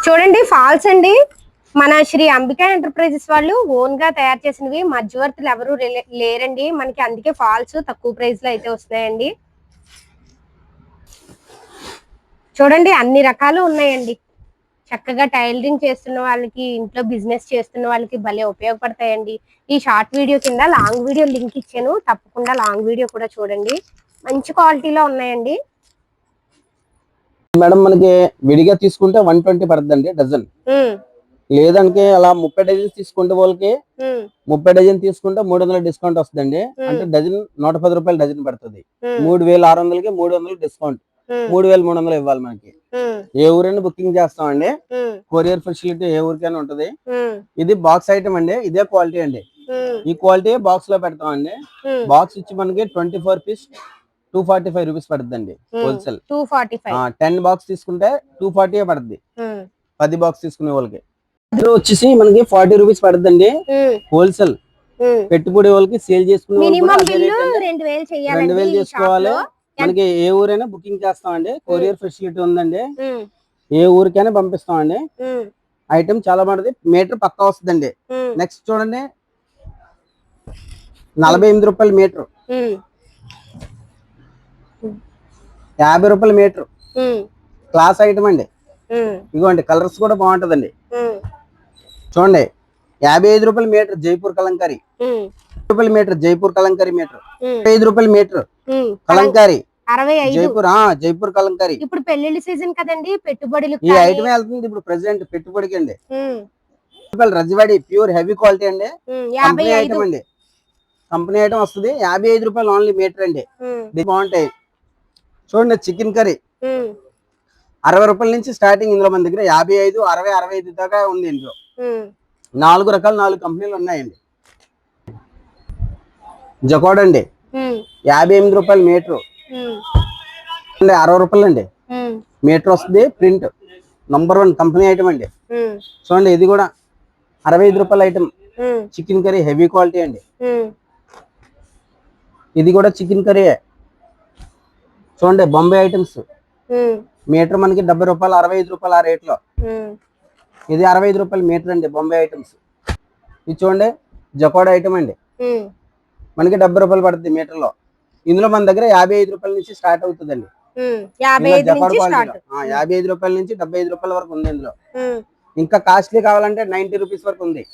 చూడండి ఫాల్స్ అండి. మన శ్రీ అంబికా ఎంటర్ప్రైజెస్ వాళ్ళు ఓన్ గా తయారు చేసినవి. మధ్యవర్తులు ఎవరు లేరండి మనకి, అందుకే ఫాల్స్ తక్కువ ప్రైస్ లో అయితే వస్తున్నాయండి. చూడండి అన్ని రకాలు ఉన్నాయండి. చక్కగా టైలరింగ్ చేస్తున్న వాళ్ళకి, ఇంట్లో బిజినెస్ చేస్తున్న వాళ్ళకి భలే ఉపయోగపడతాయండి. ఈ షార్ట్ వీడియో కింద లాంగ్ వీడియో లింక్ ఇచ్చాను, తప్పకుండా లాంగ్ వీడియో కూడా చూడండి. మంచి క్వాలిటీలో ఉన్నాయండి. మేడం మనకి విడిగా తీసుకుంటే 120 పడుతుందండి డజన్. లేదంటే అలా 30 డజన్ తీసుకుంటే వాళ్ళకి 30 డజన్ తీసుకుంటే 300 డిస్కౌంట్ వస్తుందండి. అంటే డజన్ 110 రూపాయలు డజన్ పడుతుంది. 3600కి 300 డిస్కౌంట్, 3300 ఇవ్వాలి మనకి. ఏ ఊరైనా బుకింగ్ చేస్తామండి. కొరియర్ ఫెసిలిటీ ఏ ఊరికైనా ఉంటది. ఇది బాక్స్ ఐటమ్ అండి, ఇదే క్వాలిటీ అండి. ఈ క్వాలిటీ బాక్స్ లో పెడతామండి. బాక్స్ ఇచ్చి మనకి 24 పీస్ 245 రూపీస్ పడుతుందండి హోల్సేల్. 10 బాక్స్ తీసుకుంటే 240 పడుతుంది 10 బాక్స్ తీసుకునే వాళ్ళకి. వచ్చేసి మనకి 40 రూపీస్ పడుతుందండి హోల్సేల్. పెట్టుబడి వాళ్ళకి సేల్ చేసుకునే వాళ్ళకి 2000 చేసుకోవాలి. మనకి ఏ ఊరైనా బుకింగ్ చేస్తామండి. కొరియర్ ఫెసిలిటీ ఉందండి, ఏ ఊరికైనా పంపిస్తామండి. ఐటమ్ చాలా బాగుంటది, మీటర్ పక్కా వస్తుందండి. నెక్స్ట్ చూడండి 48 రూపాయలు మీటర్, 50 రూపాయల మీటర్. క్లాస్ ఐటమ్ అండి. ఇదిగోండి కలర్స్ కూడా బాగుంటదండి. చూడండి 55 రూపాయల మీటర్ జైపూర్ కలంకారీ, రూపాయల మీటర్ జైపూర్ కలంకారీ మీటర్, 5 రూపాయల మీటర్ కలంకారీ జైపూర్. జైపూర్ కలంకారీ. ఇప్పుడు పెళ్లిళ్ళ సీజన్ కదండి, పెట్టుబడులు ఈ ఐటమ్ వెళ్తుంది ఇప్పుడు ప్రెసెంట్ పెట్టుబడికి అండి. రజవాడి ప్యూర్ హెవీ క్వాలిటీ అండి, కంపెనీ ఐటమ్ అండి. కంపెనీ ఐటమ్ వస్తుంది. 55 రూపాయలు ఓన్లీ మీటర్ అండి. బాగుంటాయి. చూడండి చికెన్ కర్రీ 60 రూపాయల నుంచి స్టార్టింగ్. ఇందులో మన దగ్గర 55, 60, 65 దాకా ఉంది. ఇందులో 4 రకాలు 4 కంపెనీలు ఉన్నాయండి. జకోడ్ అండి 58 రూపాయలు మీటర్, 60 రూపాయలు అండి మీటర్ వస్తుంది. ప్రింట్ నంబర్ 1 కంపెనీ ఐటమ్ అండి. చూడండి ఇది కూడా 65 రూపాయల item, chicken curry heavy quality అండి. ఇది కూడా చికెన్ కర్రీ. చూడండి బొంబే ఐటమ్స్ మీటర్ మనకి 70 రూపాయలు, 65 రూపాయలు ఆ రేట్ లో. ఇది 65 రూపాయలు మీటర్ అండి బొంబే ఐటమ్స్. ఇది చూడండి జకోడ్ ఐటమ్ అండి, మనకి 70 రూపాయలు పడుతుంది మీటర్ లో. ఇందులో మన దగ్గర 55 రూపాయల నుంచి స్టార్ట్ అవుతుందండి. జకోడ్ క్వాలిటీ 55 రూపాయల నుంచి 75 రూపాయల వరకు ఉంది. ఇందులో ఇంకా కాస్ట్లీ కావాలంటే 90 రూపీస్ వరకు ఉంది.